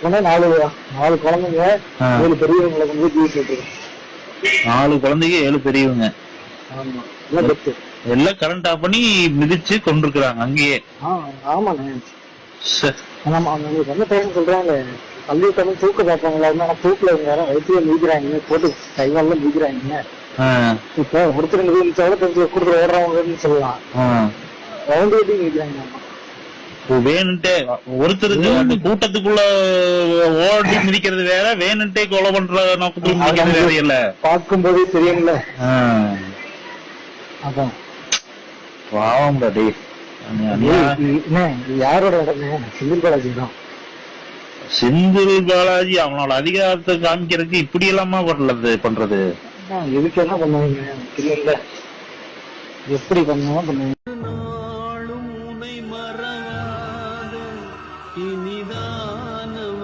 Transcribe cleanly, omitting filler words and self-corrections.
ஏன்னா 4 குழந்தைங்க 7 பெரியவங்களை வந்து வீட்டு 4 குழந்தைங்க 7 பெரியவங்க. ஆமா எல்லாம் பெத்து எல்லாம் கரண்ட் ஆஃப் பண்ணி மிதிச்சு கொண்டிருக்கிறாங்க அங்கேயே. ஆமாண்ணே. உங்களுக்கு என்ன டைம் சொல்றாங்க கல்வி தமிழ் தூக்க பார்ப்பாங்களா? ஆனா தூக்குல இவங்க யாரும் வயிற்றுல மிதிக்கிறாங்க, போட்டு கைவால மிதிக்கிறாங்க. இப்ப ஒருத்தர் மிதிச்சாலும் கொஞ்சம் கொடுத்துட்டு ஓடுறவங்கன்னு சொல்லலாம். ரவுண்ட் வெட்டி மிதிக்கிறாங்க. வேணுன்ட்டே ஒருத்தருக்கு அந்த கூட்டத்துக்குள்ள ஓடி மிதிக்கிறது வேற, வேணுன்ட்டே கொலை பண்ற நோக்கத்துக்கு மிதிக்கிறது வேற இல்ல. பார்க்கும்போதே தெரியும்ல. அதான் பாவம் டே. யாரோட இடமே செந்தில் பாலாஜி தான். செந்தில் பாலாஜி அவனோட அதிகாரத்தை காமிக்கிறதுக்கு இப்படி எல்லாமா பண்றது. இதுக்கு என்ன பண்ணுவீங்க தெரியல, எப்படி பண்ணுவோம் பண்ணுவீங்க.